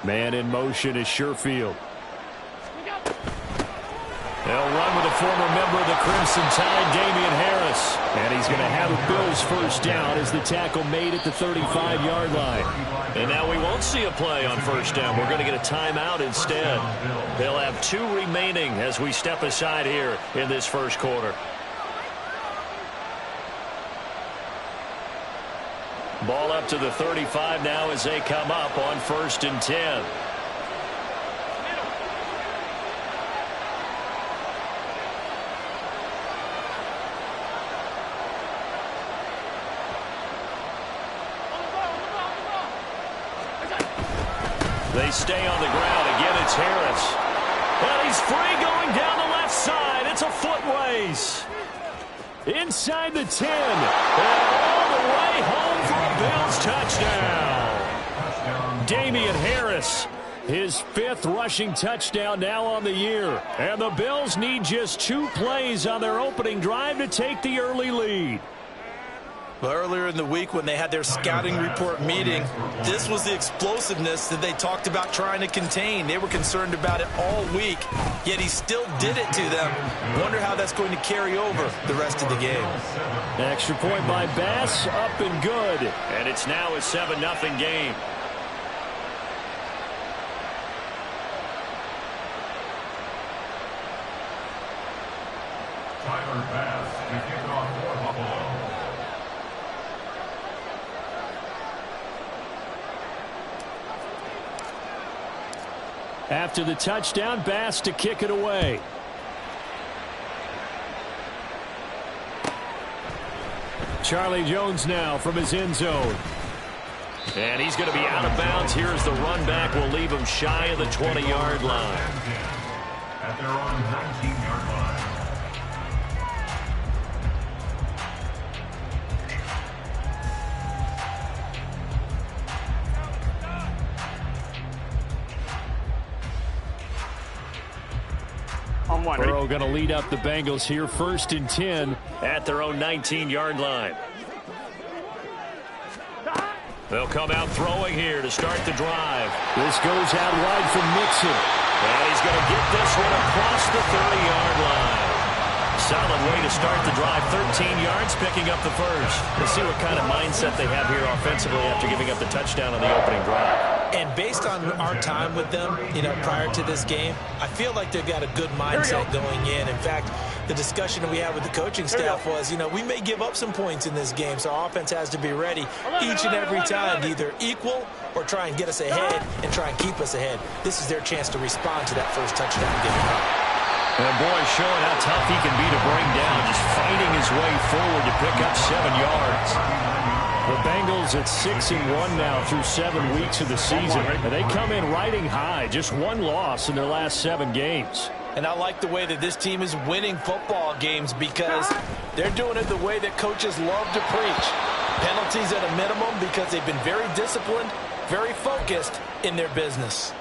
Man in motion is Sherfield. They'll run with a former member of the Crimson Tide, Damian Harris. And he's going to have a Bills first down as the tackle made at the 35-yard line. And now we won't see a play on first down. We're going to get a timeout instead. They'll have 2 remaining as we step aside here in this first quarter. Ball up to the 35 now as they come up on 1st and 10. They stay on the ground. Again, it's Harris. And he's free going down the left side. It's a foot race. Inside the 10. And all the way home for a Bills touchdown. Damian Harris, his 5th rushing touchdown now on the year. And the Bills need just 2 plays on their opening drive to take the early lead. Well, earlier in the week when they had their scouting report meeting, this was the explosiveness that they talked about trying to contain. They were concerned about it all week, yet he still did it to them. Wonder how that's going to carry over the rest of the game. Extra point by Bass, up and good. And it's now a 7-0 game. Tyler Bass to kick off for Buffalo. After the touchdown, Bass to kick it away. Charlie Jones now from his end zone. And he's going to be out of bounds. Here's the run back. Will leave him shy of the 20-yard line. At their own 19-yard line. Burrow going to lead up the Bengals here, 1st and 10 at their own 19-yard line. They'll come out throwing here to start the drive. This goes out wide from Mixon. And he's going to get this one across the 30-yard line. Solid way to start the drive. 13 yards, picking up the first. Let's see what kind of mindset they have here offensively after giving up the touchdown on the opening drive. And based on our time with them, prior to this game, I feel like they've got a good mindset going in. In fact, the discussion that we had with the coaching staff was, we may give up some points in this game, so our offense has to be ready each and every time to either equal or try and get us ahead and try and keep us ahead. This is their chance to respond to that first touchdown given up. And boy, showing how tough he can be to bring down, just fighting his way forward to pick up 7 yards. The Bengals at 6-1 now through 7 weeks of the season. And they come in riding high, just 1 loss in their last 7 games. And I like the way that this team is winning football games because they're doing it the way that coaches love to preach. Penalties at a minimum because they've been very disciplined, very focused in their business.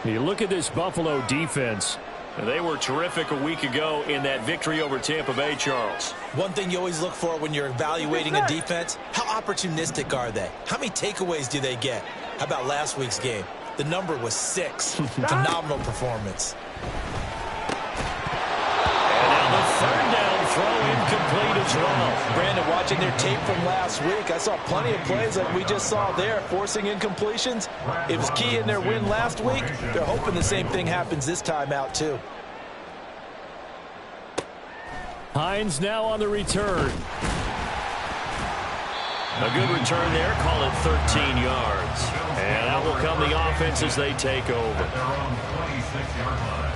You look at this Buffalo defense. They were terrific a week ago in that victory over Tampa Bay, Charles. One thing you always look for when you're evaluating a defense, how opportunistic are they? How many takeaways do they get? How about last week's game? The number was 6. Phenomenal performance. And now the 3rd down throw incomplete as well. Brandon, watching their tape from last week, I saw plenty of plays like we just saw there, forcing incompletions. It was key in their win last week. They're hoping the same thing happens this time out, too. Hines now on the return. A good return there. Call it 13 yards. And out will come the offense as they take over. At their own 26-yard line.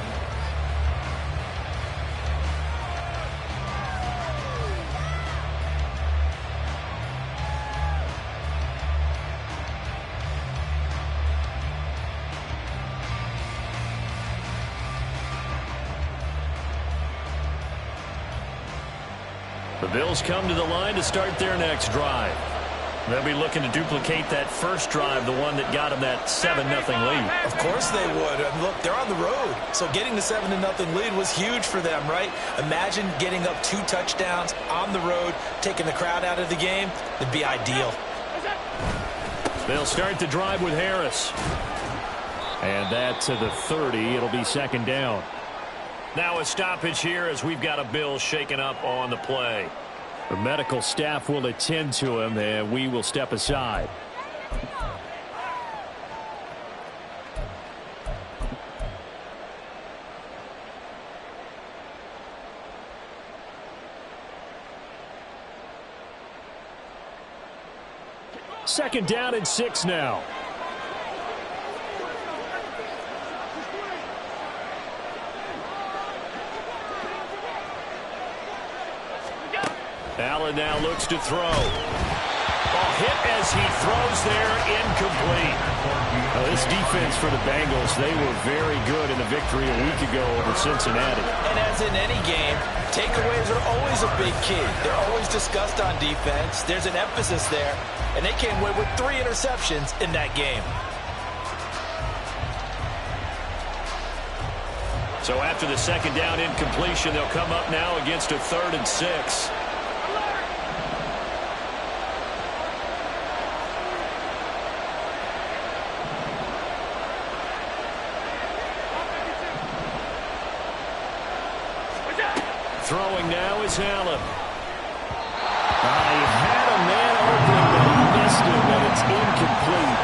The Bills come to the line to start their next drive. They'll be looking to duplicate that first drive, the one that got them that 7-0 lead. Of course they would. Look, they're on the road, so getting the 7-0 lead was huge for them, right? Imagine getting up 2 touchdowns on the road, taking the crowd out of the game. It'd be ideal. They'll start the drive with Harris. And that to the 30. It'll be second down. Now a stoppage here as we've got a Bill shaken up on the play. The medical staff will attend to him, and we will step aside. Second down and 6 now. Allen now looks to throw. Ball hit as he throws there, incomplete. Now, this defense for the Bengals, they were very good in the victory a week ago over Cincinnati. And as in any game, takeaways are always a big key. They're always discussed on defense. There's an emphasis there, and they came away with 3 interceptions in that game. So after the second down incompletion, they'll come up now against a 3rd and 6. Throwing now is Allen. He had a man open, but he missed him, and it's incomplete.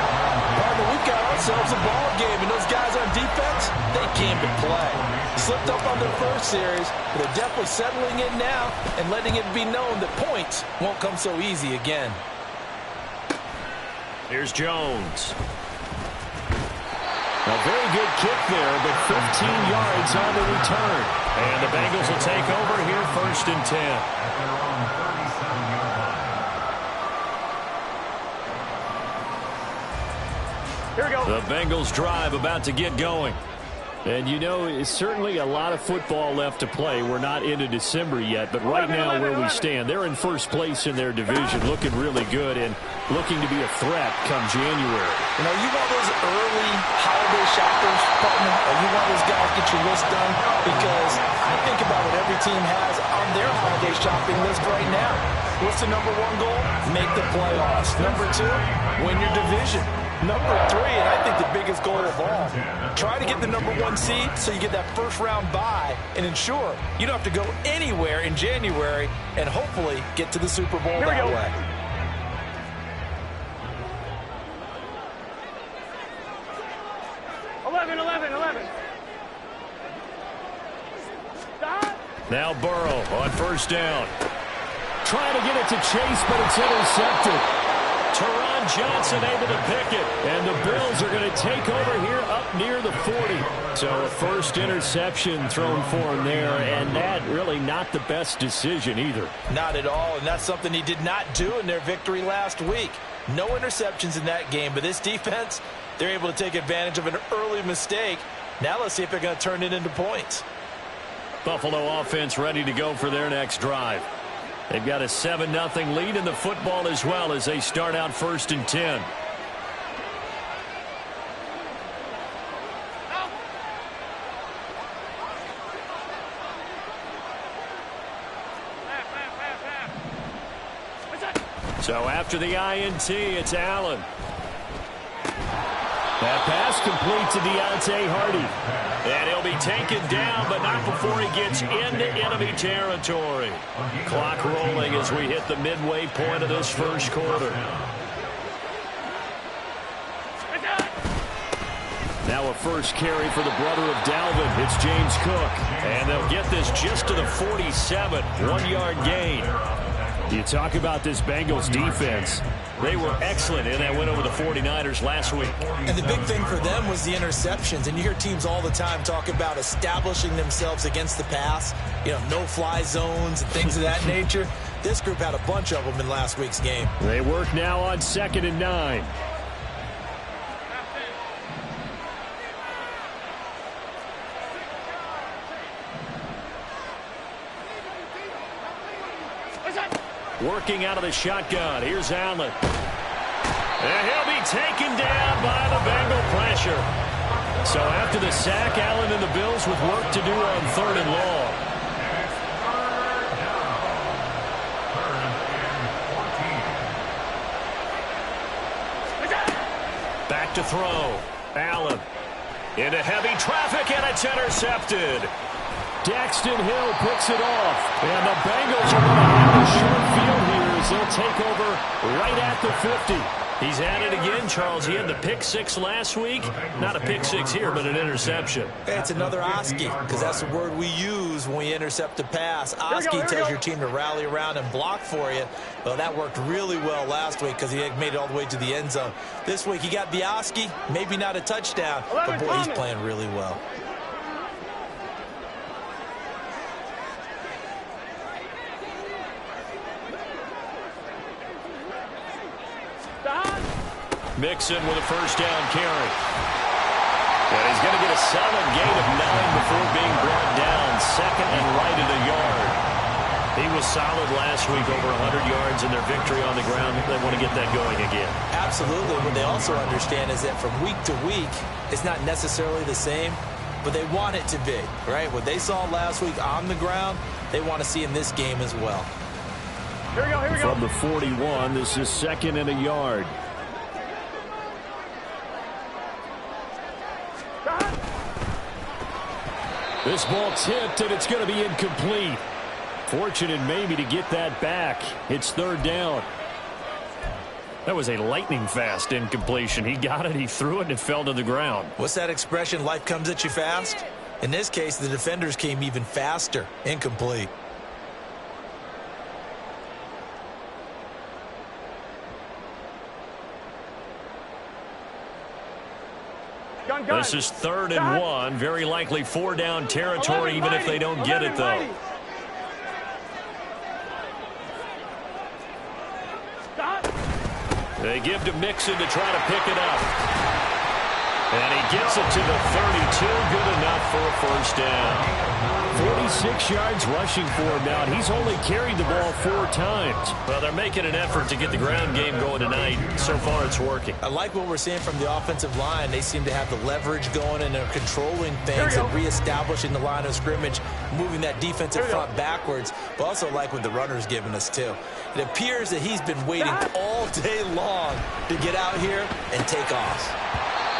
Partner, we've got ourselves a ball game, and those guys on defense, they came to play. Slipped up on their first series, but they're definitely settling in now and letting it be known that points won't come so easy again. Here's Jones. A very good kick there, but 15 yards on the return. And the Bengals will take over here, 1st and 10. At their own 37-yard line. Here we go. The Bengals drive about to get going. And you know, it's certainly a lot of football left to play. We're not into December yet, but right now where we stand, they're in first place in their division, looking really good and looking to be a threat come January. You know, you want those early holiday shoppers, partner, or you want those guys to get your list done? Because I think about what every team has on their holiday shopping list right now. What's the number 1 goal? Make the playoffs. Number 2, win your division. Number 3, and I think the biggest goal of all, try to get the number 1 seed so you get that first-round bye and ensure you don't have to go anywhere in January and hopefully get to the Super Bowl that way. Now Burrow on 1st down. Trying to get it to Chase, but it's intercepted. Teron Johnson able to pick it. And the Bills are going to take over here up near the 40. So a first interception thrown for him there, and that really not the best decision either. Not at all, and that's something he did not do in their victory last week. No interceptions in that game, but this defense, they're able to take advantage of an early mistake. Now let's see if they're going to turn it into points. Buffalo offense ready to go for their next drive. They've got a 7-0 lead in the football as well as they start out 1st and 10. So after the INT, it's Allen. That pass complete to Deontay Hardy. And he'll be taken down, but not before he gets into enemy territory. Clock rolling as we hit the midway point of this first quarter. Now a first carry for the brother of Dalvin. It's James Cook. And they'll get this just to the 47, 1-yard gain. You talk about this Bengals defense. They were excellent in that win over the 49ers last week. And the big thing for them was the interceptions. And you hear teams all the time talk about establishing themselves against the pass. You know, no-fly zones and things of that nature. This group had a bunch of them in last week's game. They work now on 2nd and 9. Working out of the shotgun. Here's Allen. And he'll be taken down by the Bengal pressure. So after the sack, Allen and the Bills with work to do on 3rd and long. Back to throw. Allen. Into heavy traffic, and it's intercepted. Daxton Hill picks it off. And the Bengals are going to have a short field here as they'll take over right at the 50. He's at it again, Charles. He had the pick six last week. Not a pick six here, but an interception. It's another Oski, because that's the word we use when we intercept a pass. Oski tells your team to rally around and block for you. Well, that worked really well last week because he had made it all the way to the end zone. This week he got the Oski, maybe not a touchdown, but boy, he's playing really well. Mixon with a first down carry. And he's going to get a solid gain of 9 before being brought down. Second and right at a yard. He was solid last week, over 100 yards in their victory on the ground. They want to get that going again. Absolutely. What they also understand is that from week to week, it's not necessarily the same, but they want it to be, right? What they saw last week on the ground, they want to see in this game as well. Here we go. From the 41, this is second and a yard. This ball tipped, and it's going to be incomplete. Fortunate maybe to get that back. It's third down. That was a lightning-fast incompletion. He got it, he threw it, and it fell to the ground. What's that expression, life comes at you fast? In this case, the defenders came even faster. Incomplete. This is third and 1. Very likely 4-down territory, even if they don't get it, though. They give to Mixon to try to pick it up. And he gets it to the 32. Good enough for a first down. 46 yards rushing for him now. He's only carried the ball 4 times. Well, they're making an effort to get the ground game going tonight. So far, it's working. I like what we're seeing from the offensive line. They seem to have the leverage going, and they're controlling things and reestablishing the line of scrimmage, moving that defensive front backwards. But also like what the runner's giving us, too. It appears that he's been waiting all day long to get out here and take off.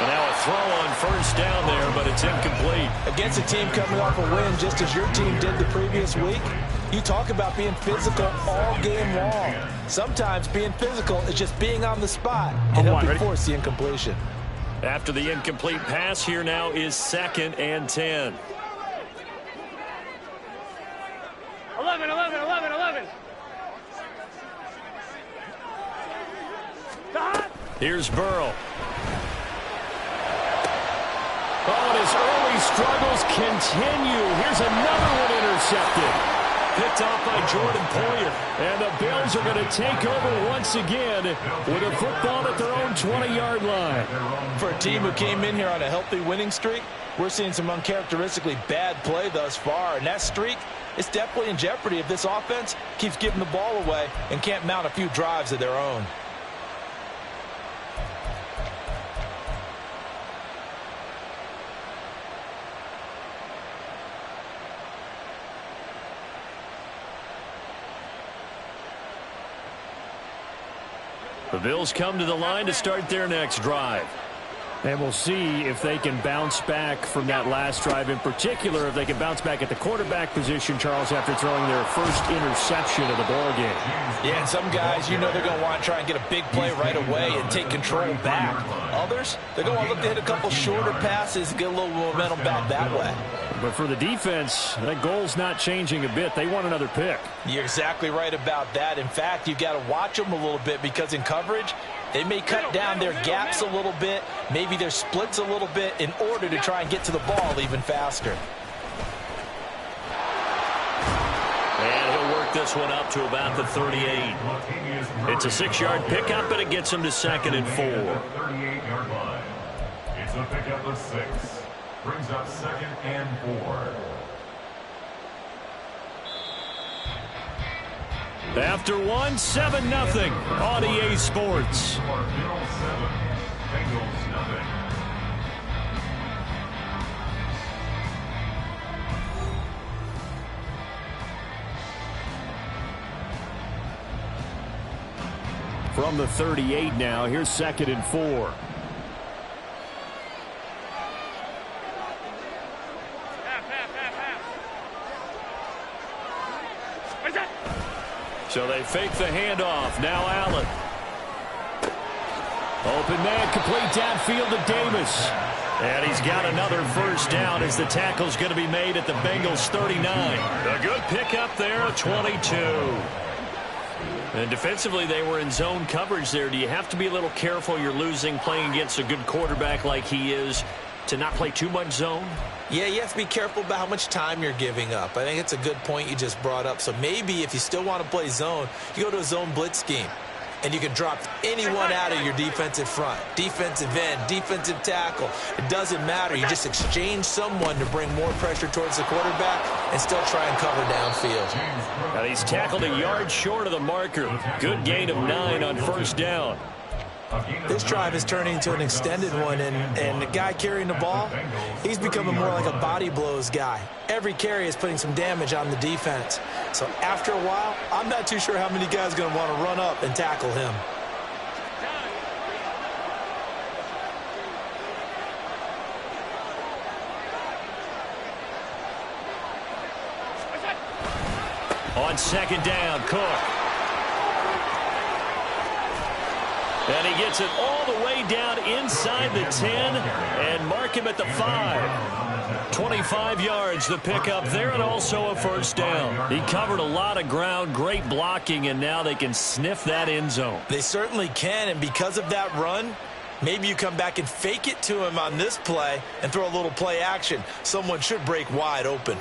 And now a throw on first down there, but it's incomplete. Against a team coming off a win, just as your team did the previous week, you talk about being physical all game long. Sometimes being physical is just being on the spot and helping force the incompletion. After the incomplete pass, here now is 2nd and 10. 11. Here's Burrow. Oh, and his early struggles continue. Here's another one intercepted. Picked off by Jordan Poyer. And the Bills are going to take over once again with a football at their own 20-yard line. For a team who came in here on a healthy winning streak, we're seeing some uncharacteristically bad play thus far. And that streak is definitely in jeopardy if this offense keeps giving the ball away and can't mount a few drives of their own. The Bills come to the line to start their next drive. And we'll see if they can bounce back from that last drive. In particular, if they can bounce back at the quarterback position, Charles, after throwing their first interception of the ball game. Yeah, and some guys, you know they're going to want to try and get a big play right away and take control back. Others, they're going to want to look to hit a couple shorter passes and get a little momentum back that way. But for the defense, that goal's not changing a bit. They want another pick. You're exactly right about that. In fact, you've got to watch them a little bit because in coverage, they may cut down their gaps a little bit, maybe their splits a little bit in order to try and get to the ball even faster. And he'll work this one up to about the 38. It's a 6-yard pickup, and it gets him to 2nd and 4. 38-yard line. It's a pickup of 6. Brings up 2nd and 4. After 1, 7-0 on EA Sports. Bills 7, Bengals nothing. From the 38 now, here's 2nd and 4. So they fake the handoff. Now Allen. Open man, complete downfield to Davis. And he's got another first down as the tackle's going to be made at the Bengals 39. A good pickup there, 22. And defensively, they were in zone coverage there. Do you have to be a little careful you're losing playing against a good quarterback like he is to not play too much zone? Yeah, you have to be careful about how much time you're giving up. I think it's a good point you just brought up. So maybe if you still want to play zone, you go to a zone blitz scheme. And you can drop anyone out of your defensive front. Defensive end, defensive tackle. It doesn't matter. You just exchange someone to bring more pressure towards the quarterback and still try and cover downfield. Now he's tackled a yard short of the marker. Good gain of 9 on first down. This drive is turning into an extended one, and the guy carrying the ball, he's becoming more like a body blows guy. Every carry is putting some damage on the defense. So after a while, I'm not too sure how many guys are going to want to run up and tackle him. On second down, Cook. And he gets it all the way down inside the 10 and mark him at the 5. 25 yards, the pickup there, and also a first down. He covered a lot of ground, great blocking, and now they can sniff that end zone. They certainly can, and because of that run, maybe you come back and fake it to him on this play and throw a little play action. Someone should break wide open.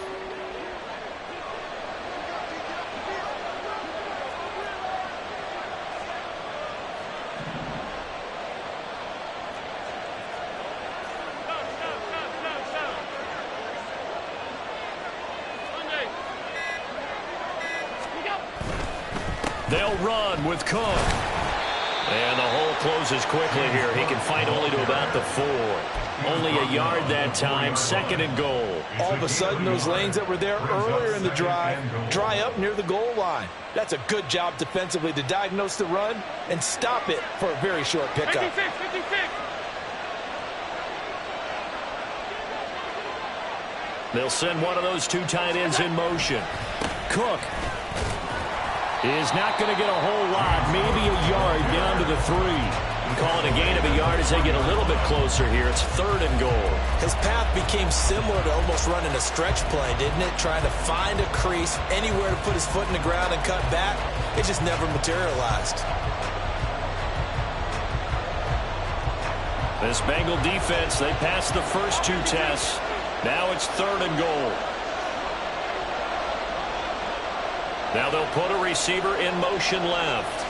They'll run with Cook. And the hole closes quickly here. He can fight only to about the 4. Only a yard that time, second and goal. All of a sudden, those lanes that were there earlier in the drive dry up near the goal line. That's a good job defensively to diagnose the run and stop it for a very short pickup. 56, 56. They'll send one of those two tight ends in motion. Cook is not going to get a whole lot, maybe a yard down to the 3. Call it a gain of a yard as they get a little bit closer here. It's third and goal. His path became similar to almost running a stretch play, didn't it? Trying to find a crease, anywhere to put his foot in the ground and cut back. It just never materialized. This Bengal defense, they passed the first 2 tests. Now it's third and goal. Now they'll put a receiver in motion left.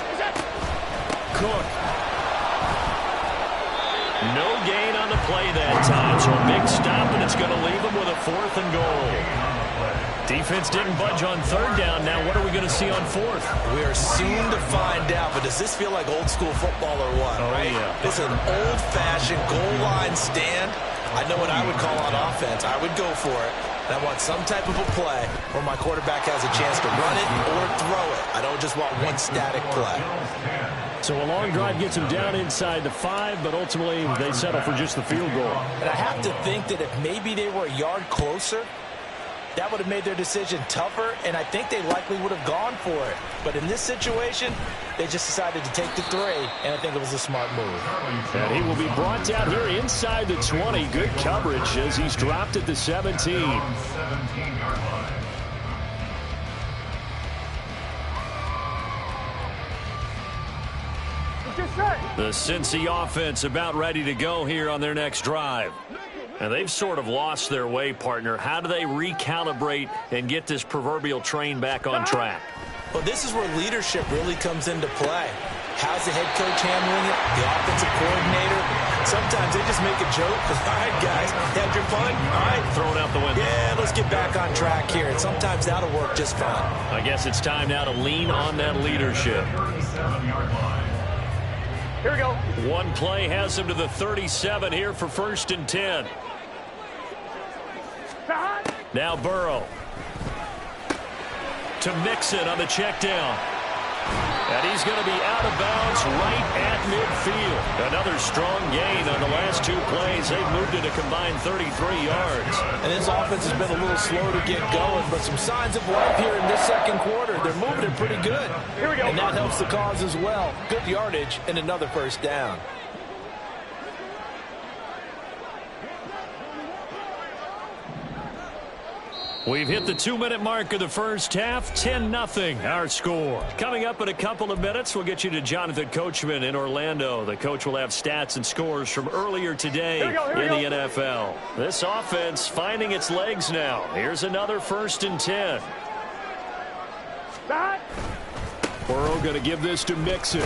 Cook. No gain on the play that time, so a big stop, and it's going to leave them with a 4th and goal. Defense didn't budge on third down. Now what are we going to see on 4th? We are soon to find out, but does this feel like old school football or what? Oh, right? Yeah. This is an old-fashioned goal line stand. I know what I would call on offense. I would go for it. And I want some type of a play where my quarterback has a chance to run it or throw it. I don't just want one static play. So a long drive gets them down inside the 5, but ultimately they settle for just the field goal. And I have to think that if maybe they were a yard closer, that would have made their decision tougher, and I think they likely would have gone for it. But in this situation, they just decided to take the 3, and I think it was a smart move. And he will be brought down here inside the 20. Good coverage as he's dropped at the 17. The Cincy offense about ready to go here on their next drive. And they've sort of lost their way, partner. How do they recalibrate and get this proverbial train back on track? Well, this is where leadership really comes into play. How's the head coach handling it? The offensive coordinator? Sometimes they just make a joke. All right, guys, had your punt? All right. Throw it out the window. Yeah, let's get back on track here. And sometimes that'll work just fine. I guess it's time now to lean on that leadership. Here we go. One play has them to the 37 here for 1st and 10. Now Burrow. To Mixon on the check down. And he's going to be out of bounds right at midfield. Another strong gain on the last 2 plays. They've moved it a combined 33 yards. And this offense has been a little slow to get going, but some signs of life here in this second quarter. They're moving it pretty good. Here we go. And that helps the cause as well. Good yardage and another first down. We've hit the 2-minute mark of the first half. 10-0 our score. Coming up in a couple of minutes, we'll get you to Jonathan Coachman in Orlando. The coach will have stats and scores from earlier today in the NFL. This offense finding its legs now. Here's another 1st and 10. Burrow going to give this to Mixon.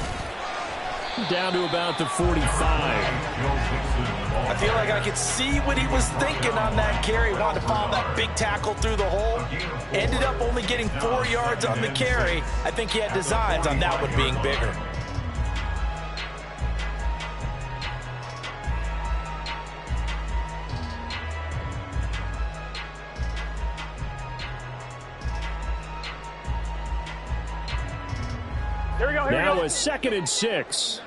Down to about the 45. I feel like I could see what he was thinking on that carry. Wanted to follow that big tackle through the hole. Ended up only getting 4 yards on the carry. I think he had designs on that one being bigger. Now a 2nd and 6.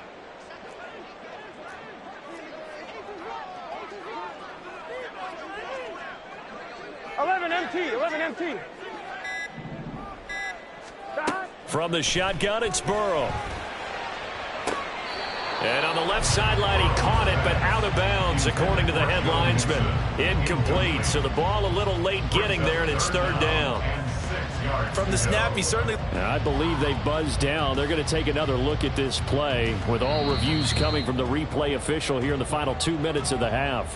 From the shotgun, it's Burrow. And on the left sideline, he caught it, but out of bounds, according to the head linesman. Incomplete, so the ball a little late getting there, and it's 3rd down. From the snap, he certainly... I believe they buzzed down. They're going to take another look at this play, with all reviews coming from the replay official here in the final 2 minutes of the half.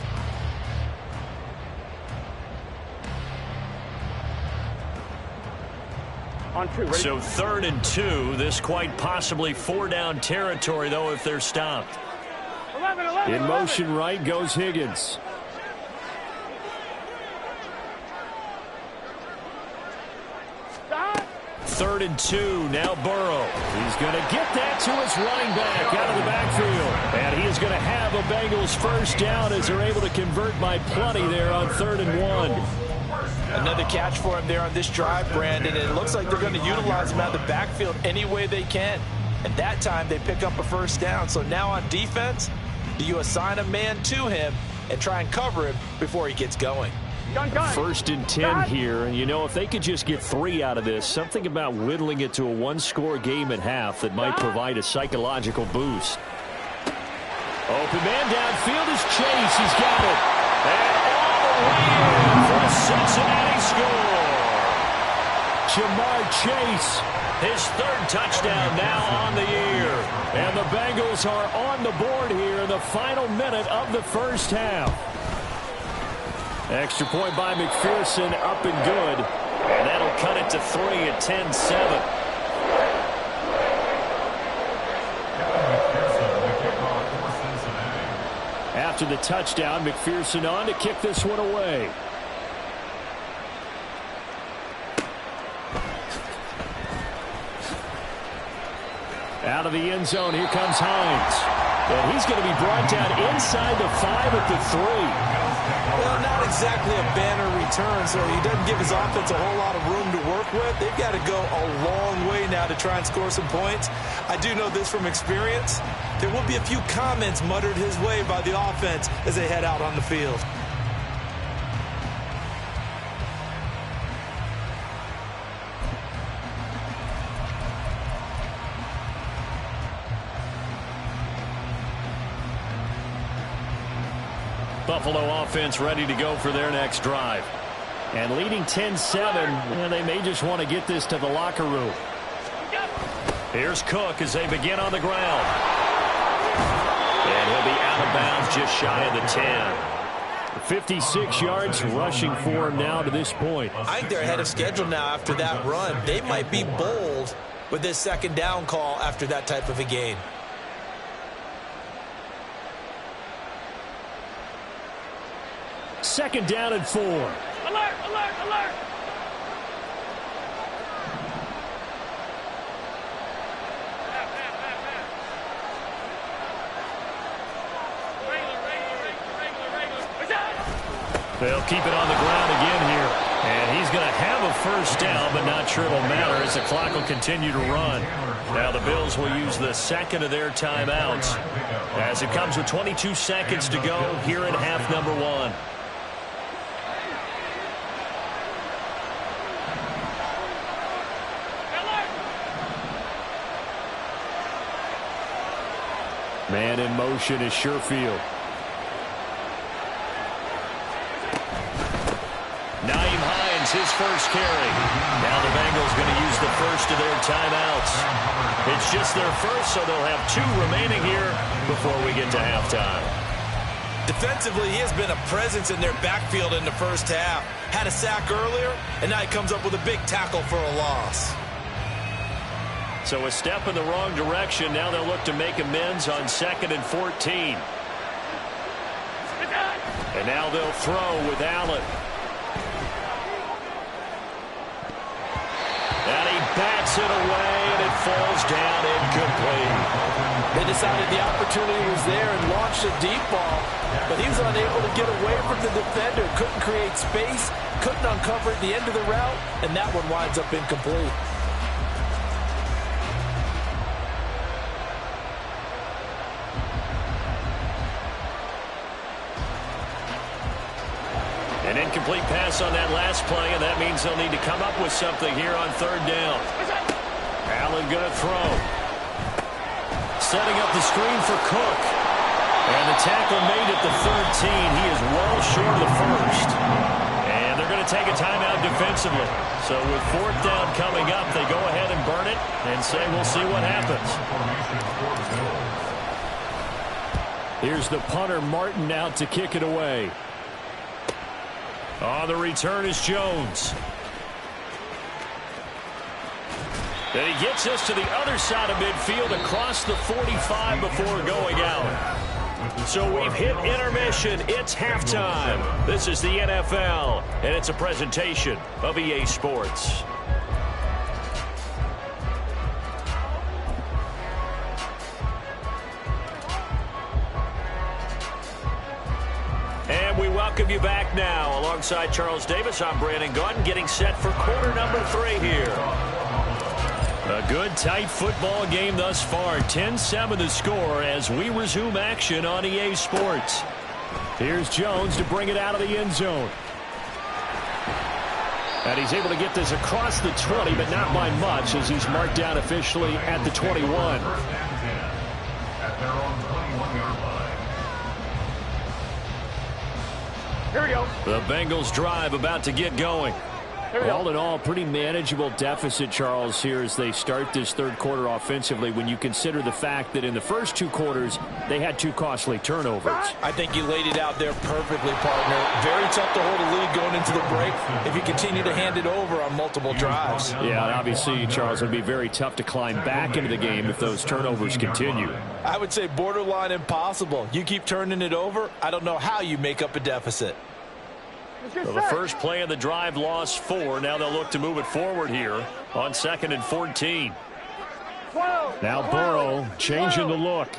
So 3rd and 2. This quite possibly 4-down territory, though, if they're stopped. In motion right goes Higgins. Third and 2. Now Burrow. He's going to get that to his running back out of the backfield. And he is going to have a Bengals 1st down as they're able to convert by plenty there on 3rd and 1. Another catch for him there on this drive, Brandon. And it looks like they're going to utilize him out of the backfield any way they can. And that time they pick up a 1st down. So now on defense, do you assign a man to him and try and cover him before he gets going? 1st and 10 here. And, you know, if they could just get 3 out of this, something about whittling it to a 1-score game at half that might provide a psychological boost. Open man downfield is Chase. He's got it. And all the way in for a Cincinnati score. Jamar Chase. His 3rd touchdown now on the year. And the Bengals are on the board here in the final minute of the first half. Extra point by McPherson, up and good. And that'll cut it to 3 at 10-7. After the touchdown, McPherson on to kick this one away. Out of the end zone, here comes Hines. And he's going to be brought down inside the 5 at the 3. Well, not exactly a banner return, so he doesn't give his offense a whole lot of room to work with. They've got to go a long way now to try and score some points. I do know this from experience. There will be a few comments muttered his way by the offense as they head out on the field. Buffalo offense ready to go for their next drive. And leading 10-7, and they may just want to get this to the locker room. Here's Cook as they begin on the ground. And he'll be out of bounds just shy of the 10. 56 yards rushing for him now to this point. I think they're ahead of schedule now after that run. They might be bold with this 2nd down call after that type of a gain. 2nd down and 4. Alert, alert, alert. They'll keep it on the ground again here. And he's going to have a 1st down, but not sure it'll matter as the clock will continue to run. Now the Bills will use the 2nd of their timeouts as as it comes with 22 seconds to go here in half number one. Man in motion is Sherfield. Naeem Hines, his first carry. Now the Bengals going to use the first of their timeouts. It's just their first, so they'll have 2 remaining here before we get to halftime. Defensively, he has been a presence in their backfield in the first half. Had a sack earlier, and now he comes up with a big tackle for a loss. So a step in the wrong direction. Now they'll look to make amends on 2nd and 14. And now they'll throw with Allen. And he bats it away, and it falls down incomplete. They decided the opportunity was there and launched a deep ball, but he was unable to get away from the defender. Couldn't create space, couldn't uncover at the end of the route, and that one winds up incomplete. An incomplete pass on that last play, and that means they'll need to come up with something here on 3rd down. Allen going to throw. Setting up the screen for Cook. And the tackle made at the 13. He is well short of the first. And they're going to take a timeout defensively. So with 4th down coming up, they go ahead and burn it and say we'll see what happens. Here's the punter, Martin, out to kick it away. On the return is Jones. And he gets us to the other side of midfield across the 45 before going out. So we've hit intermission. It's halftime. This is the NFL, and it's a presentation of EA Sports. And we welcome you back now. Alongside Charles Davis, I'm Brandon Gaudin, getting set for quarter number 3 here. A good, tight football game thus far. 10-7 the score as we resume action on EA Sports. Here's Jones to bring it out of the end zone. And he's able to get this across the 20, but not by much, as he's marked down officially at the 21. At their own 21-yard line. Here we go. The Bengals drive about to get going. All in all, pretty manageable deficit, Charles, here as they start this 3rd quarter offensively when you consider the fact that in the first 2 quarters, they had 2 costly turnovers. I think you laid it out there perfectly, partner. Very tough to hold a lead going into the break if you continue to hand it over on multiple drives. Yeah, and obviously, Charles, it would be very tough to climb back into the game if those turnovers continue. I would say borderline impossible. You keep turning it over, I don't know how you make up a deficit. So the first play of the drive lost 4. Now they'll look to move it forward here on 2nd and 14. Now Burrow changing the look.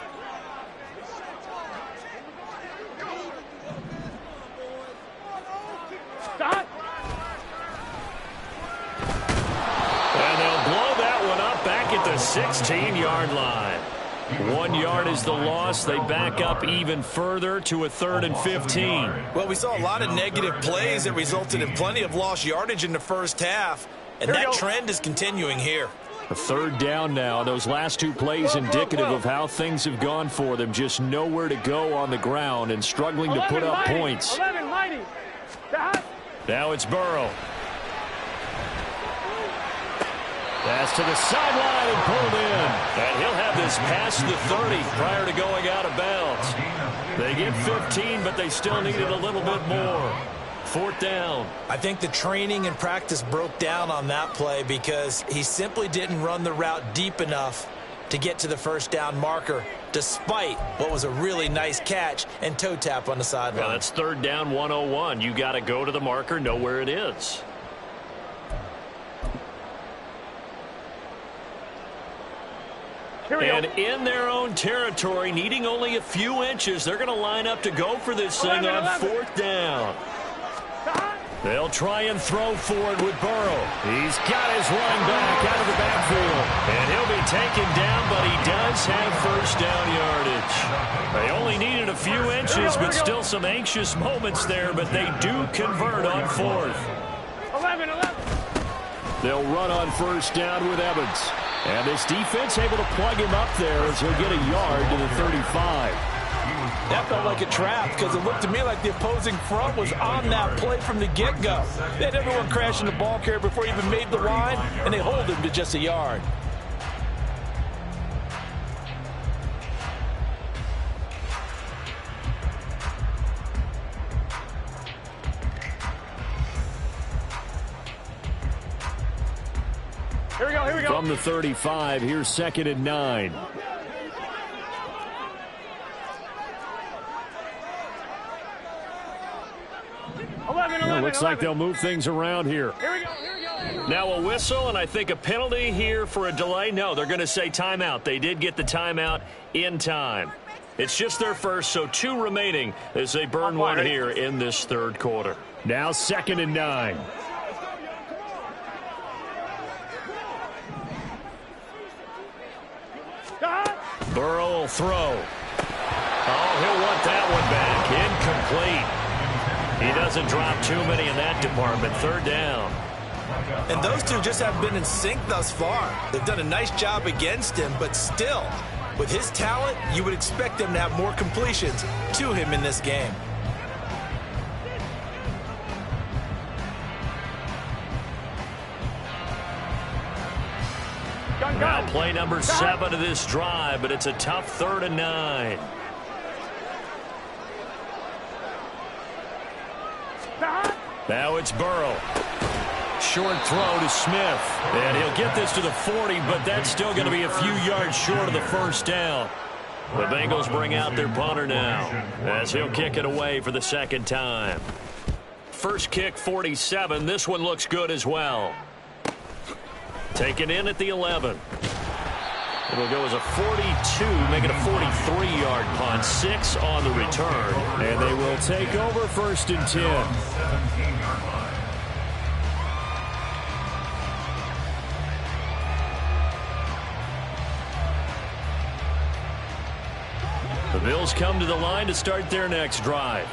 Stop. And they'll blow that one up back at the 16-yard line. 1 yard is the loss. They back up even further to a 3rd and 15. Well, we saw a lot of negative plays that resulted in plenty of lost yardage in the first half, and that trend is continuing here. A 3rd down now. Those last 2 plays indicative of how things have gone for them. Just nowhere to go on the ground and struggling to put up points. 11, mighty. Now it's Burrow. Pass to the sideline and pulled in. And he'll have this past the 30 prior to going out of bounds. They get 15, but they still needed a little bit more. 4th down. I think the training and practice broke down on that play because he simply didn't run the route deep enough to get to the first down marker, despite what was a really nice catch and toe tap on the sideline. Well, that's 3rd down 101. You got to go to the marker, know where it is. And in their own territory, needing only a few inches, they're going to line up to go for this thing on 4th down. They'll try and throw for it with Burrow. He's got his run back out of the backfield. And he'll be taken down, but he does have first down yardage. They only needed a few inches, but still some anxious moments there, but they do convert on fourth. 11. They'll run on first down with Evans. And this defense able to plug him up there as he'll get a yard to the 35. That felt like a trap because it looked to me like the opposing front was on that play from the get-go. They had everyone crashing the ball carrier before he even made the line, and they hold him to just a yard. Here we go. From the 35, here's 2nd and 9. It looks like they'll move things around here. Here we go. Now a whistle, and I think a penalty here for a delay. No, they're going to say timeout. They did get the timeout in time. It's just their first, so 2 remaining as they burn one here in this third quarter. Now 2nd and 9. Burrow will throw. Oh, he'll want that one back. Incomplete. He doesn't drop too many in that department. 3rd down. And those two just haven't been in sync thus far. They've done a nice job against him, but still, with his talent, you would expect them to have more completions to him in this game. Now play number 7 of this drive, but it's a tough 3rd and 9. Now it's Burrow. Short throw to Smith. And he'll get this to the 40, but that's still going to be a few yards short of the first down. The Bengals bring out their punter now as he'll kick it away for the 2nd time. First kick, 47. This one looks good as well. Taken in at the 11. It'll go as a 42, make it a 43-yard punt. 6 on the return. And they will take over 1st and 10. The Bills come to the line to start their next drive.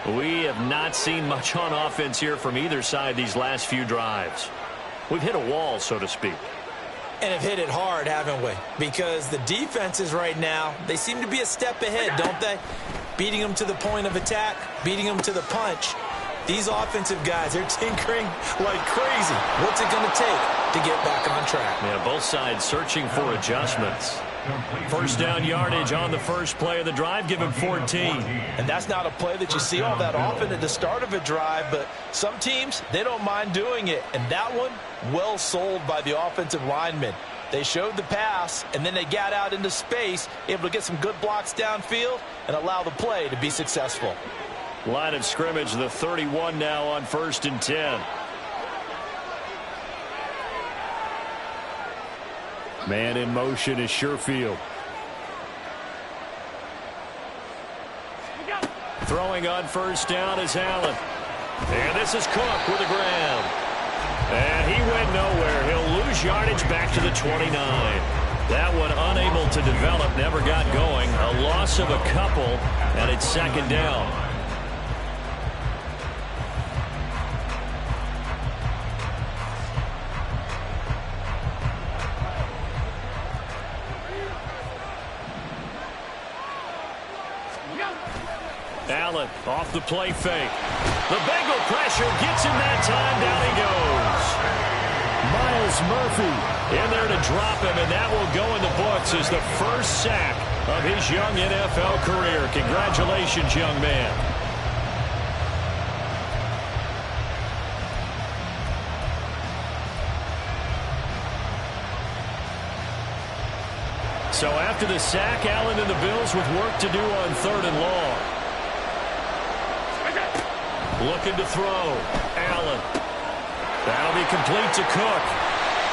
We have not seen much on offense here from either side these last few drives. We've hit a wall, so to speak. And have hit it hard, haven't we? Because the defenses right now, they seem to be a step ahead, don't they? Beating them to the point of attack, beating them to the punch. These offensive guys, they're tinkering like crazy. What's it going to take to get back on track? Yeah, both sides searching for adjustments. First down yardage on the first play of the drive, give him 14. And that's not a play that you see all that often at the start of a drive, but some teams, they don't mind doing it. And that one, well sold by the offensive linemen. They showed the pass, and then they got out into space, able to get some good blocks downfield and allow the play to be successful. Line of scrimmage, the 31 now on 1st and 10. Man in motion is Sherfield. Throwing on first down is Allen. And this is Cook with the ground. And he went nowhere. He'll lose yardage back to the 29. That one unable to develop, never got going. A loss of a couple, and it's 2nd down. Allen off the play fake. The Bengal pressure gets him that time. Down he goes. Miles Murphy in there to drop him, and that will go in the books as the first sack of his young NFL career. Congratulations, young man. So after the sack, Allen and the Bills with work to do on 3rd and long. Looking to throw. Allen. That'll be complete to Cook.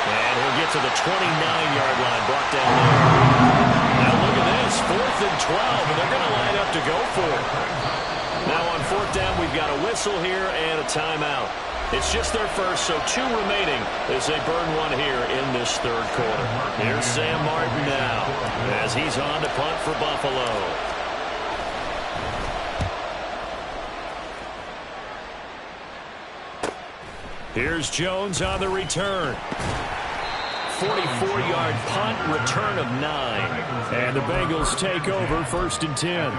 And he'll get to the 29-yard line, brought down there. Now look at this, 4th and 12, and they're going to line up to go for it. Now on fourth down, we've got a whistle here and a timeout. It's just their first, so 2 remaining as they burn one here in this third quarter. Here's Sam Martin now as he's on to punt for Buffalo. Here's Jones on the return. 44-yard punt, return of 9. And the Bengals take over 1st and 10.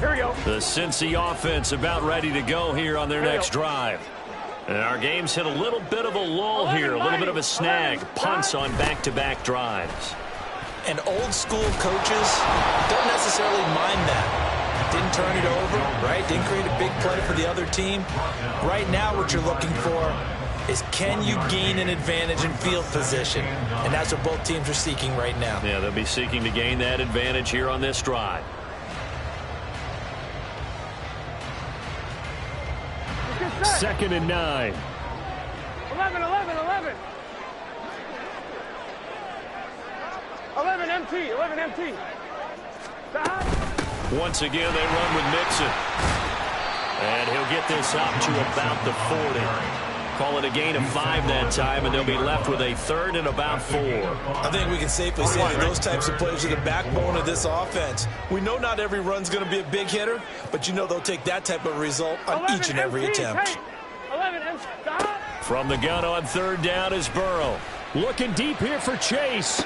Here we go. The Cincy offense about ready to go here on their next drive. And our game's hit a little bit of a lull here, a little bit of a snag. Punts on back-to-back drives. And old school coaches don't necessarily mind that. Didn't turn it over, right? Didn't create a big play for the other team. Right now what you're looking for is, can you gain an advantage in field position? And that's what both teams are seeking right now. Yeah, they'll be seeking to gain that advantage here on this drive. 2nd and 9. 11, 11. 11 empty, 11 empty. Stop. Once again, they run with Mixon. And he'll get this up to about the 40. Call it a gain of 5 that time, and they'll be left with a 3rd and about 4. I think we can safely say that those types of plays are the backbone of this offense. We know not every run's going to be a big hitter, but you know they'll take that type of result on each and every attempt. 11 empty. Stop. From the gun on 3rd down is Burrow. Looking deep here for Chase.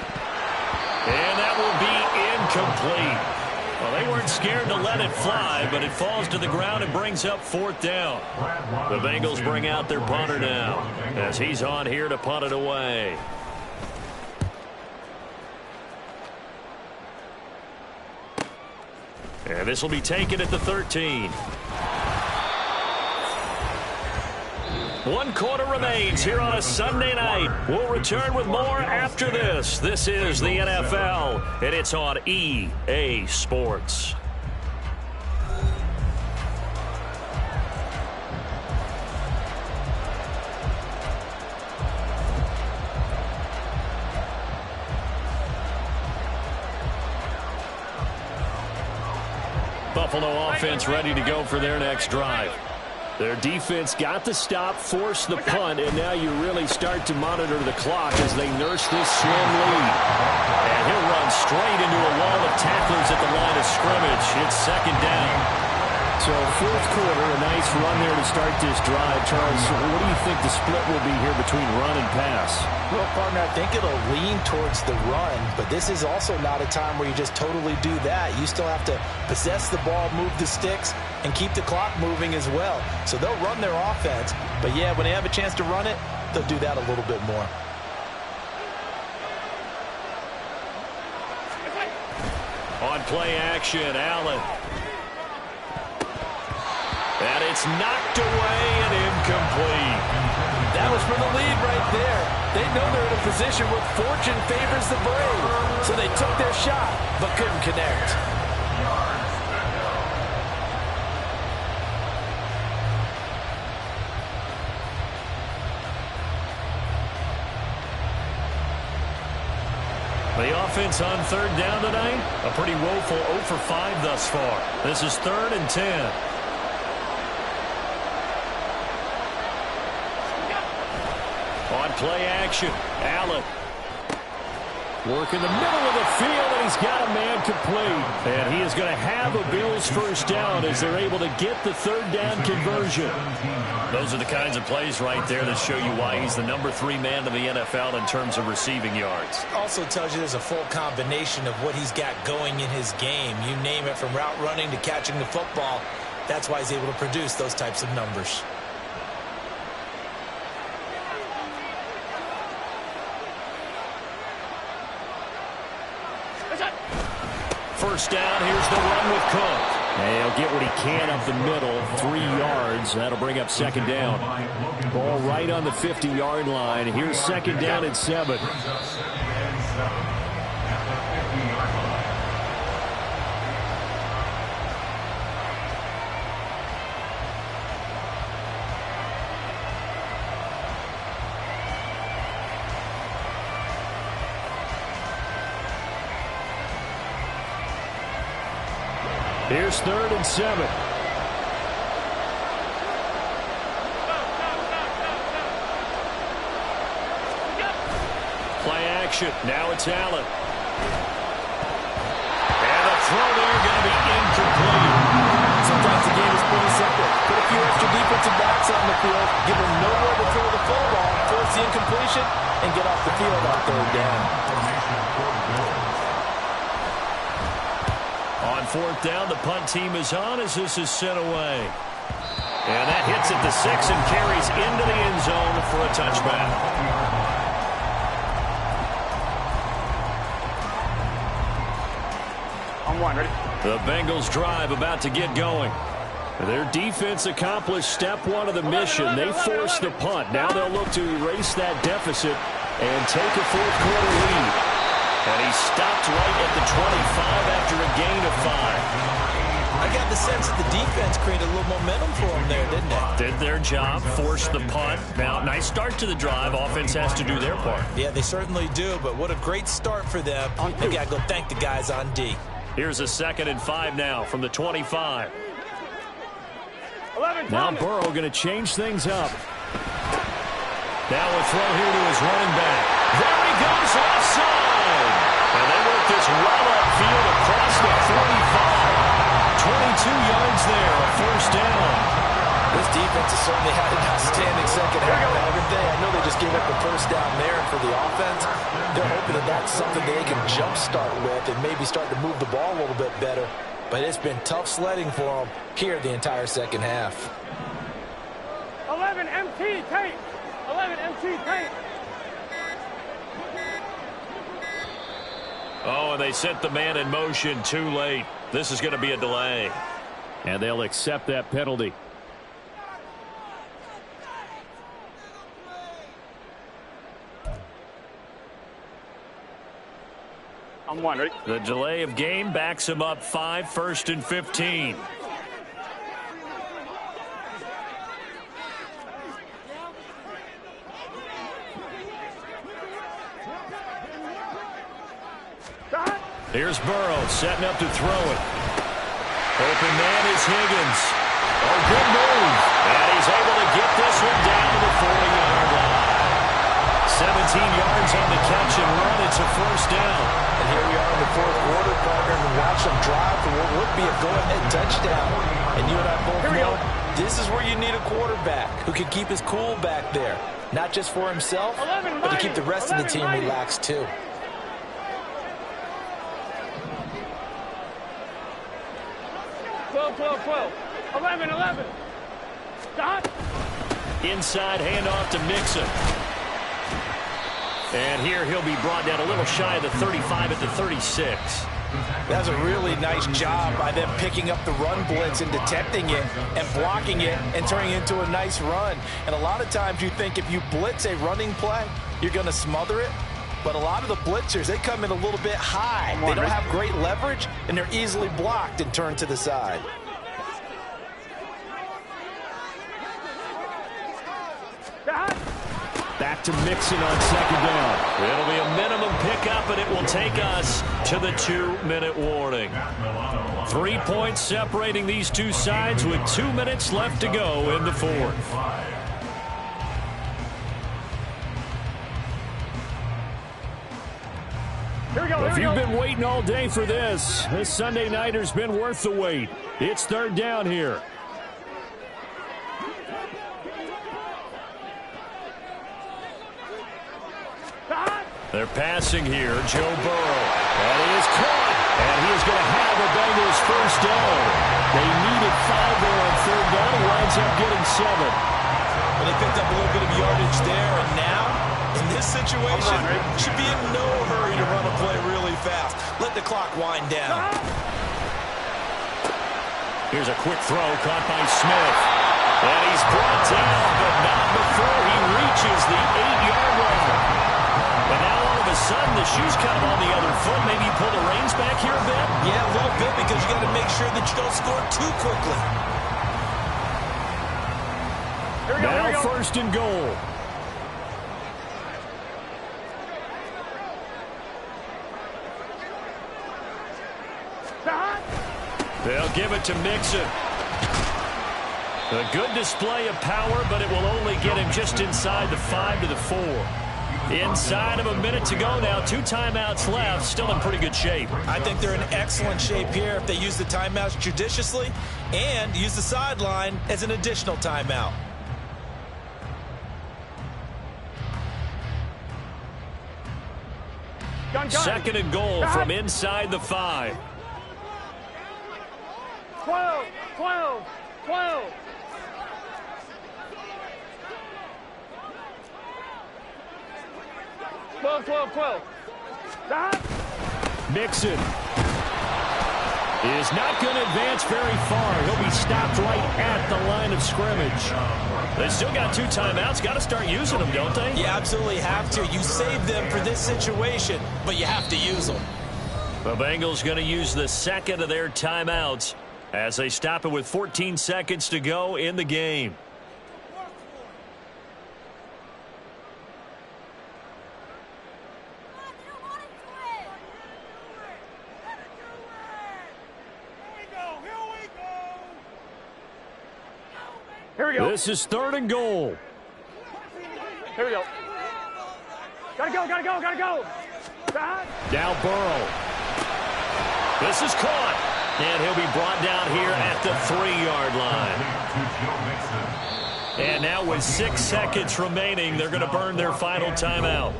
And that will be incomplete. Well, they weren't scared to let it fly, but it falls to the ground and brings up 4th down. The Bengals bring out their punter now as he's on here to punt it away. And this will be taken at the 13. 1 quarter remains here on a Sunday night. We'll return with more after this. This is the NFL, and it's on EA Sports. Buffalo offense ready to go for their next drive. Their defense got the stop, forced the punt, and now you really start to monitor the clock as they nurse this slim lead. And he'll run straight into a wall of tacklers at the line of scrimmage. It's 2nd down. So 4th quarter, a nice run there to start this drive. Charles, what do you think the split will be here between run and pass? Well, partner, I think it'll lean towards the run, but this is also not a time where you just totally do that. You still have to possess the ball, move the sticks, and keep the clock moving as well. So they'll run their offense, but yeah, when they have a chance to run it, they'll do that a little bit more. On play action, Allen. And it's knocked away and incomplete. That was for the lead right there. They know they're in a position where fortune favors the brave. So they took their shot, but couldn't connect. The offense on 3rd down tonight, a pretty woeful 0 for 5 thus far. This is 3rd and 10. On play action, Allen. Work in the middle of the field, and he's got a man complete. And he is going to have a Bills 1st down as they're able to get the 3rd down conversion. Those are the kinds of plays right there that show you why he's the number 3 man in the NFL in terms of receiving yards. Also tells you there's a full combination of what he's got going in his game. You name it, from route running to catching the football. That's why he's able to produce those types of numbers. First down, here's the run with Cook. And he'll get what he can up the middle, 3 yards. That'll bring up 2nd down. Ball right on the 50-yard line. Here's 2nd down at 7. Here's 3rd and 7. Play action. Now it's Allen. And the throw there going to be incomplete. Sometimes the game is pretty simple. Put a few extra defensive backs on the field, give them nowhere to throw the football, force the incompletion, and get off the field on 3rd down. On 4th down, the punt team is on as this is sent away. And that hits at the 6 and carries into the end zone for a touchback. On 1, ready? The Bengals drive about to get going. Their defense accomplished step 1 of the mission. They forced the punt. Now they'll look to erase that deficit and take a 4th quarter lead. And he stopped right at the 25 after a gain of 5. I got the sense that the defense created a little momentum for them there, didn't they? Did their job, forced the punt. Now, nice start to the drive. Offense has to do their part. Yeah, they certainly do, but what a great start for them. They got to go thank the guys on D. Here's a 2nd and 5 now from the 25. 11, Now Burrow going to change things up. Now a throw here to his running back. There he goes offside. And they work this well upfield across the 45. 22 yards there, a 1st down. This defense has certainly had an outstanding second half. I know they just gave up the 1st down there, and for the offense, they're hoping that that's something they can jumpstart with and maybe start to move the ball a little bit better. But it's been tough sledding for them here the entire second half. 11 MT tape. 11 MT tape. Oh, and they sent the man in motion too late. This is going to be a delay. And they'll accept that penalty. On 1, ready? The delay of game backs him up 5, 1st and 15. Here's Burrow setting up to throw it. Open man is Higgins. Oh, good move. And he's able to get this one down to the 40-yard line. 17 yards on the catch and run. It's a 1st down. And here we are in the 4th quarter, partner, and watch them drive for what would be a go-ahead touchdown. And you and I both know this is where you need a quarterback who can keep his cool back there. Not just for himself, but to keep the rest of the team relaxed, too. Twelve. 11. Stop. Inside handoff to Mixon. And here he'll be brought down a little shy of the 35 at the 36. That's a really nice job by them picking up the run blitz and detecting it and blocking it and turning it into a nice run. And a lot of times you think if you blitz a running play, you're going to smother it. But a lot of the blitzers, they come in a little bit high. They don't have great leverage, and they're easily blocked and turned to the side. Back to Mixon on 2nd down. It'll be a minimum pickup, and it will take us to the 2-minute warning. 3 points separating these two sides with 2 minutes left to go in the 4th. If you've been waiting all day for this Sunday nighter's been worth the wait. It's 3rd down here. They're passing here, Joe Burrow. And he is caught. And he is going to have a Bengals 1st down. They needed 5 there on 3rd down. He winds up getting 7. Well, they picked up a little bit of yardage there, and now, in this situation, should be in no hurry to run a play really fast. Let the clock wind down. Here's a quick throw caught by Smith. And he's brought down, but not before he reaches the 8-yard line. And now all of a sudden the shoe's kind of on the other foot. Maybe you pull the reins back here a bit? Yeah, a little bit, because you got to make sure that you don't score too quickly. Now 1st and goal. They'll give it to Mixon. A good display of power, but it will only get him just inside the 5 to the 4. Inside of a minute to go now. 2 timeouts left. Still in pretty good shape. I think they're in excellent shape here if they use the timeouts judiciously and use the sideline as an additional timeout. Second and goal from inside the 5. 12, 12, 12. Mixon is not going to advance very far. He'll be stopped right at the line of scrimmage. They still got 2 timeouts. Got to start using them, don't they? You absolutely have to. You save them for this situation, but you have to use them. The Bengals going to use the second of their timeouts as they stop it with 14 seconds to go in the game. Here we go. This is 3rd and goal. Here we go. Gotta go, gotta go, gotta go. Now Burrow. This is caught. And he'll be brought down here at the 3-yard line. And now with 6 seconds remaining, they're going to burn their final timeout.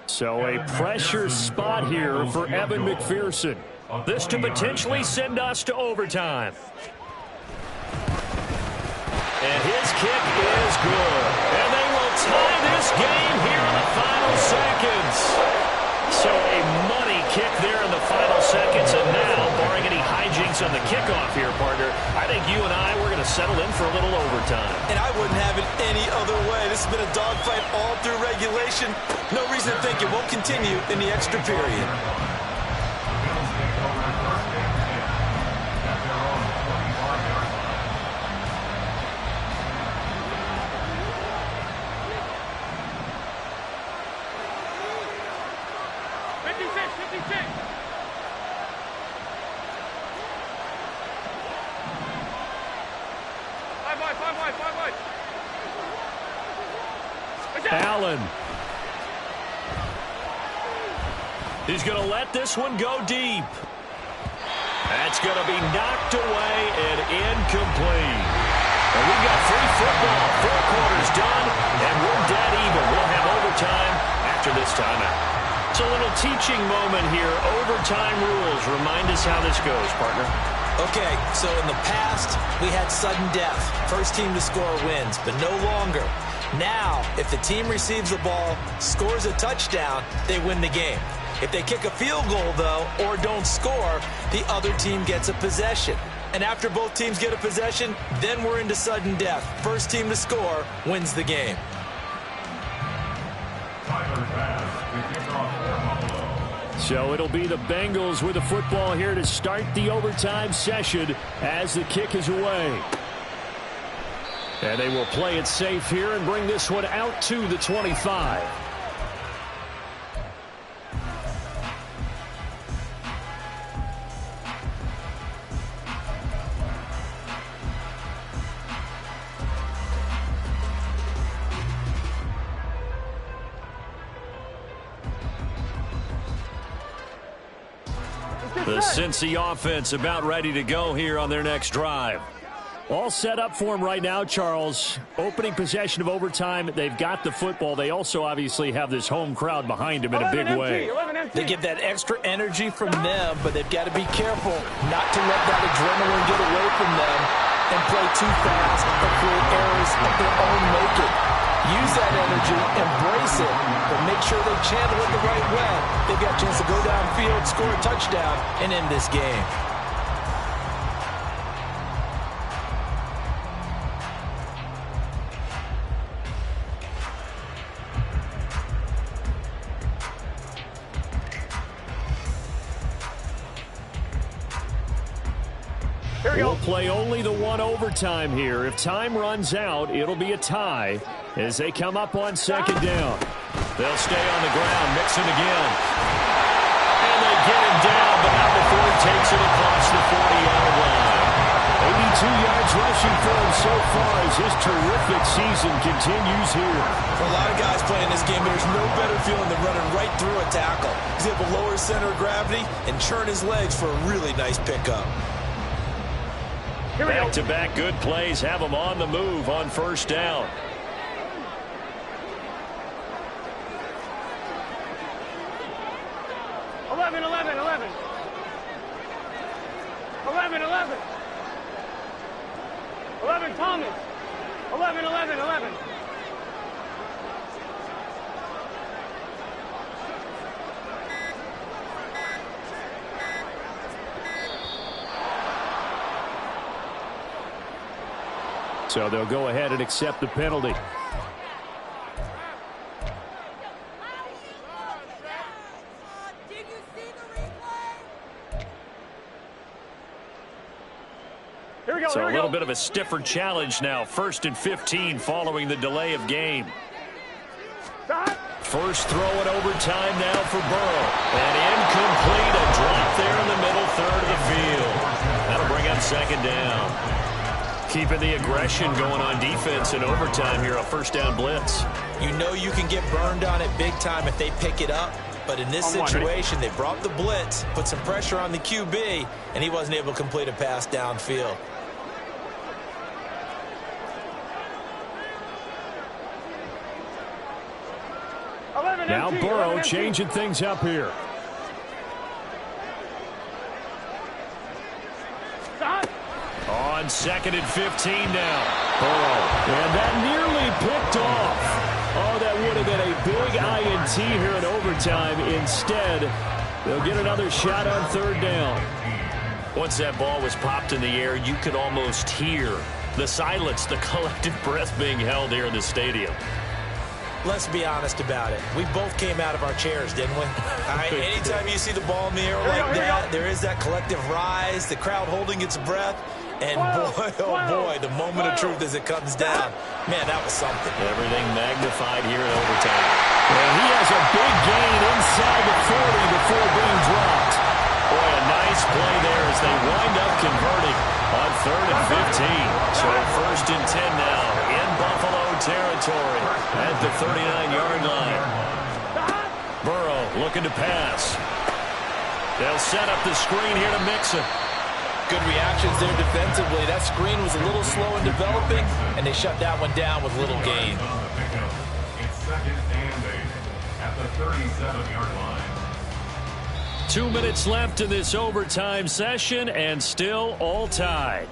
So a pressure spot here for Evan McPherson. This to potentially send us to overtime. And his kick is good. And they will tie this game here in the final seconds. So a money kick there in the final seconds. And now, barring any hijinks on the kickoff here, partner, I think you and I, we're going to settle in for a little overtime. And I wouldn't have it any other way. This has been a dogfight all through regulation. No reason to think it won't continue in the extra period. Allen. He's going to let this one go deep. That's going to be knocked away and incomplete. And we've got free football. 4 quarters done, and we're dead even. We'll have overtime after this timeout. It's a little teaching moment here. Overtime rules. Remind us how this goes, partner. Okay, so in the past, we had sudden death. First team to score wins, but no longer. Now, if the team receives the ball, scores a touchdown, they win the game. If they kick a field goal, though, or don't score, the other team gets a possession. And after both teams get a possession, then we're into sudden death. First team to score wins the game. So it'll be the Bengals with the football here to start the overtime session as the kick is away. And they will play it safe here and bring this one out to the 25. The Cincy offense about ready to go here on their next drive. All set up for him right now, Charles. Opening possession of overtime. They've got the football. They also obviously have this home crowd behind them in a big way. They get that extra energy from them, but they've got to be careful not to let that adrenaline get away from them and play too fast or create errors of their own making. Use that energy, embrace it, but make sure they channel it the right way. They've got a chance to go downfield, score a touchdown, and end this game. We'll play only the one overtime here. If time runs out, it'll be a tie as they come up on second down. They'll stay on the ground, mixing again. And they get him down, but not before he takes it across the 40-yard line. 82 yards rushing for him so far as his terrific season continues here. For a lot of guys playing this game, there's no better feeling than running right through a tackle. He's able to lower his center of gravity and churn his legs for a really nice pickup. Back-to-back good plays have him on the move on first down. Eleven, 11, Thomas. 11. So they'll go ahead and accept the penalty. So a little bit of a stiffer challenge now. 1st and 15 following the delay of game. First throw in overtime now for Burrow. And incomplete. A drop there in the middle third of the field. That'll bring up 2nd down. Keeping the aggression going on defense in overtime here, a first down blitz. You know you can get burned on it big time if they pick it up. But in this situation, they brought the blitz, put some pressure on the QB, and he wasn't able to complete a pass downfield. Now Burrow changing things up here. On 2nd and 15 now. Burrow. And that nearly picked off. Oh, that would have been a big INT here in overtime. Instead, they'll get another shot on 3rd down. Once that ball was popped in the air, you could almost hear the silence, the collective breath being held here in the stadium. Let's be honest about it. We both came out of our chairs, didn't we? All right, anytime you see the ball in the air like that, there is that collective rise, the crowd holding its breath. And boy, oh boy, the moment of truth as it comes down. Man, that was something. Everything magnified here in overtime. And he has a big gain inside the 40 before being dropped. Boy, a nice play there as they wind up converting on 3rd and 15. So 1st and 10 now in Buffalo territory at the 39-yard line. Burrow looking to pass. They'll set up the screen here to Mixon. Good reactions there defensively. That screen was a little slow in developing, and they shut that one down with little gain. It's 2nd and 8 at the 37-yard line. 2 minutes left in this overtime session, and still all tied.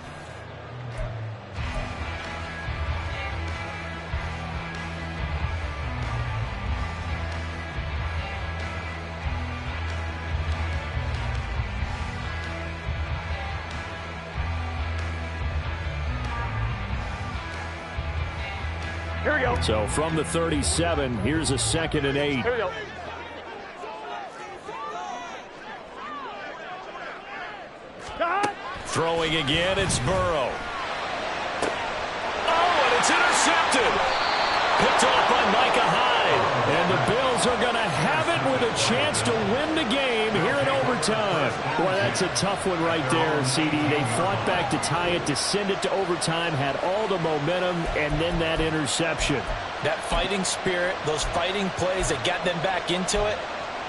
Here we go. So from the 37, here's a 2nd and 8. Here we go. Throwing again, it's Burrow. Oh, and it's intercepted. Picked off by Micah Hyde. And the Bills are going to have it with a chance to win the game here in overtime. Boy, that's a tough one right there, CD. They fought back to tie it, to send it to overtime, had all the momentum, and then that interception. That fighting spirit, those fighting plays that got them back into it,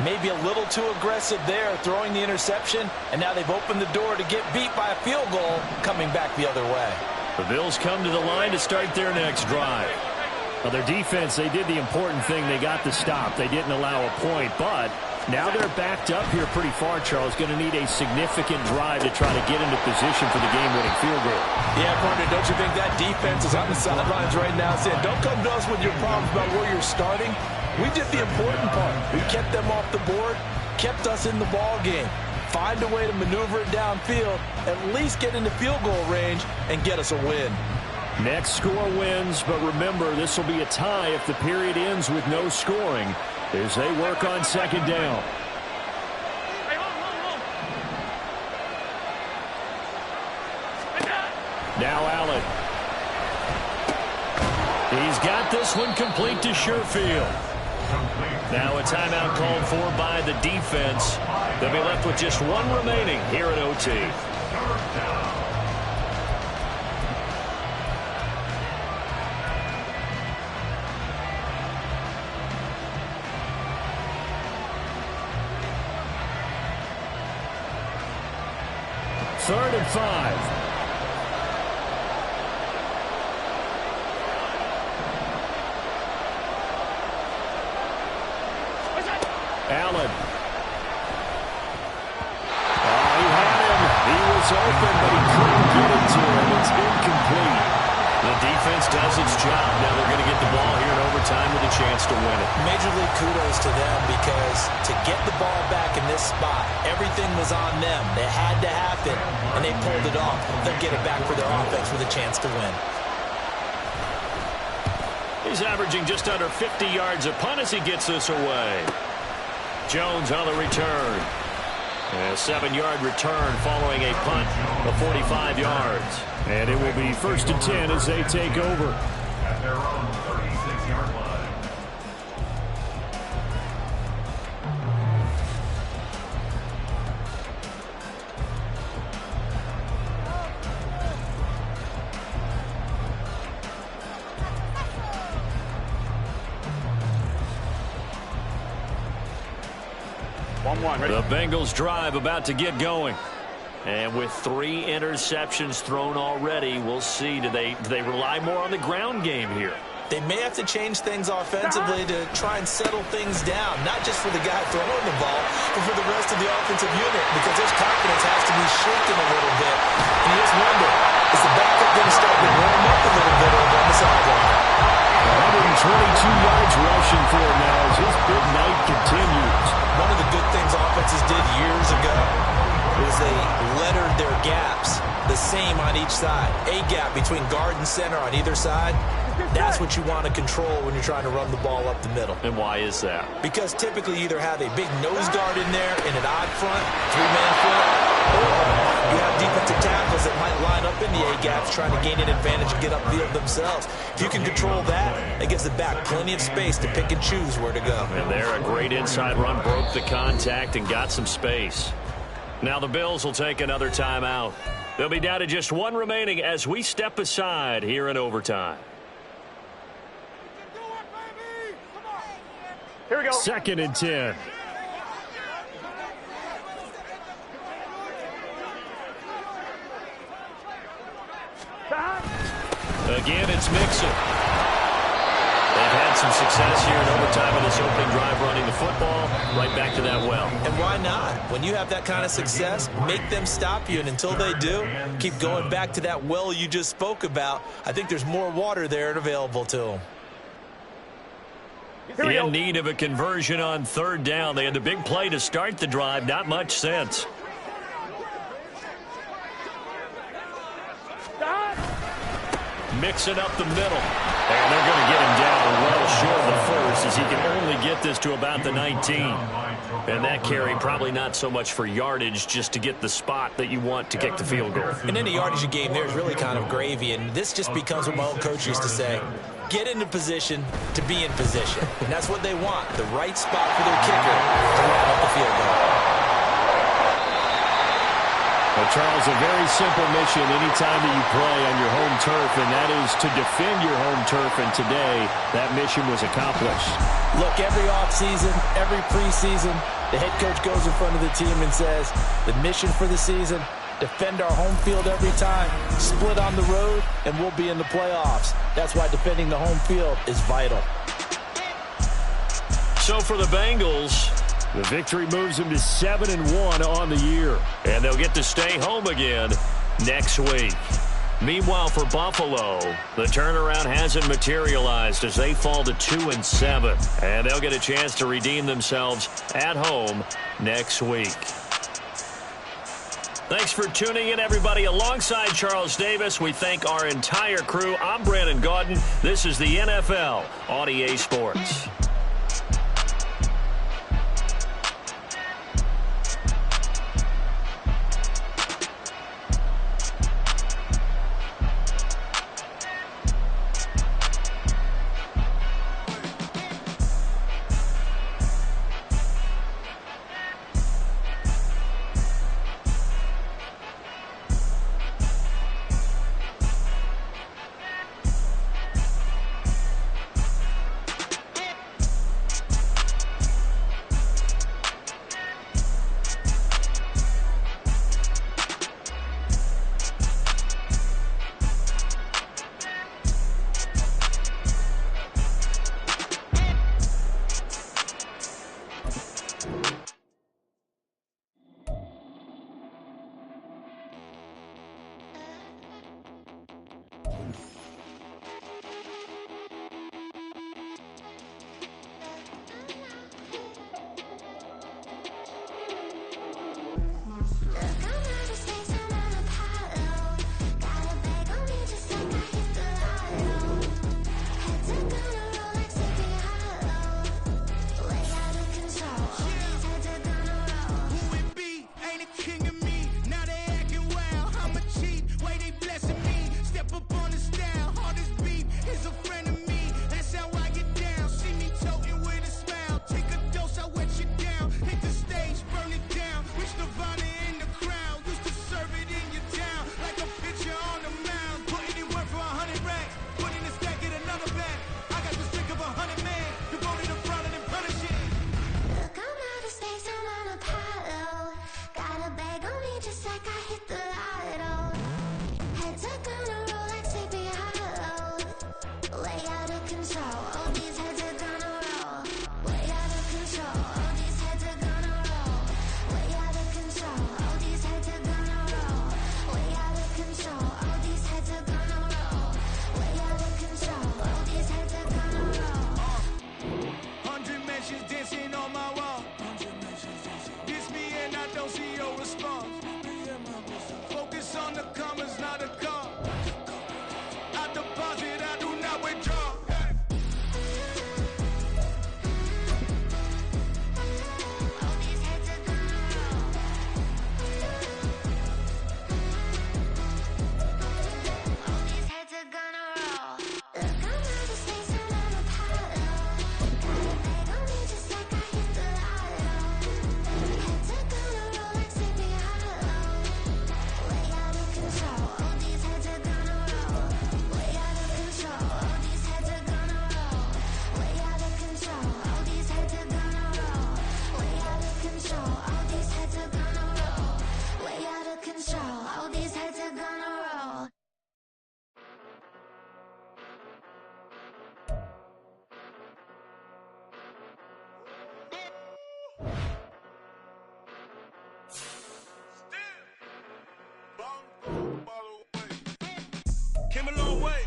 maybe a little too aggressive there, throwing the interception, and now they've opened the door to get beat by a field goal coming back the other way. The Bills come to the line to start their next drive. Well, their defense, they did the important thing. They got the stop. They didn't allow a point, but now they're backed up here pretty far, Charles. Going to need a significant drive to try to get into position for the game-winning field goal. Yeah, partner, don't you think that defense is on the sidelines right now saying, don't come to us with your problems about where you're starting. We did the important part. We kept them off the board, kept us in the ball game. Find a way to maneuver it downfield, at least get into field goal range, and get us a win. Next score wins, but remember, this will be a tie if the period ends with no scoring as they work on 2nd down. Now Allen. He's got this one complete to Sherfield. Now a timeout called for by the defense. They'll be left with just one remaining here at OT. Third and 5. Allen. Oh, he had him. He was open, but he couldn't get it to him. It's incomplete. The defense does its job. Now they're going to get the ball here in overtime with a chance to win it. Major league kudos to them, because to get the ball back in this spot, everything was on them. They had to happen, and they pulled it off. They'll get it back for their offense with a chance to win. He's averaging just under 50 yards a punt as he gets this away. Jones on the return. A 7-yard return following a punt of 45 yards. And it will be 1st and 10 as they take over. At their own 36-yard line. The Bengals drive about to get going. And with 3 interceptions thrown already, we'll see. Do they rely more on the ground game here? They may have to change things offensively to try and settle things down, not just for the guy throwing the ball, but for the rest of the offensive unit, because his confidence has to be shaken a little bit. And you just wonder, is the backup going to start to warm up a little bit over on the sideline? 122 yards rushing for him now as his big night continues. One of the good things offenses did years ago was they lettered their gaps the same on each side. A gap between guard and center on either side. That's what you want to control when you're trying to run the ball up the middle. And why is that? Because typically you either have a big nose guard in there in an odd front, 3-man front, or you have defensive tackles that might line up in the A-gaps trying to gain an advantage and get upfield themselves. If you can control that, it gives the back plenty of space to pick and choose where to go. And there, a great inside run, broke the contact and got some space. Now the Bills will take another timeout. They'll be down to just one remaining as we step aside here in overtime. Here we go. 2nd and 10. Again, it's Mixon. They've had some success here in overtime in this opening drive running the football. Right back to that well. And why not? When you have that kind of success, make them stop you. And until they do, keep going back to that well you just spoke about. I think there's more water there and available to them. In need of a conversion on 3rd down. They had the big play to start the drive. Not much sense. Mixing up the middle. And they're going to get him down well short of the first as he can only get this to about the 19. And that carry probably not so much for yardage, just to get the spot that you want to kick the field goal. And any yardage game there is really kind of gravy. And this just becomes what my old coach used to say. Get into position to be in position. And that's what they want, the right spot for their kicker to line up the field goal. Well, Charles, a very simple mission anytime that you play on your home turf, and that is to defend your home turf. And today, that mission was accomplished. Look, every offseason, every preseason, the head coach goes in front of the team and says, the mission for the season, defend our home field every time, split on the road, and we'll be in the playoffs. That's why defending the home field is vital. So for the Bengals, the victory moves them to 7-1 on the year. and they'll get to stay home again next week. Meanwhile, for Buffalo, the turnaround hasn't materialized as they fall to 2-7, and they'll get a chance to redeem themselves at home next week. Thanks for tuning in, everybody. Alongside Charles Davis, we thank our entire crew. I'm Brandon Gaudin. This is the NFL on EA Sports. All these heads are gonna roll. Way out of control. All these heads are gonna roll. 100 mentions dancing on my wall. Diss me and I don't see your response. Focus on the commas, not the call. I deposit, I do not withdraw. All these heads are gonna roll. All these heads are gonna roll. Look, I'm out of space and I'm Apollo. Got a bag on me just like I hit the lotto. Heads are gonna roll like Sleepy Hollow. Way out of control. All these heads are gonna roll. Way out of control. All these heads are gonna roll. Way out of control. All these heads are gonna roll. Way out of control. All these heads are gonna roll. Way out of control. All these heads are gonna roll. Came a long way.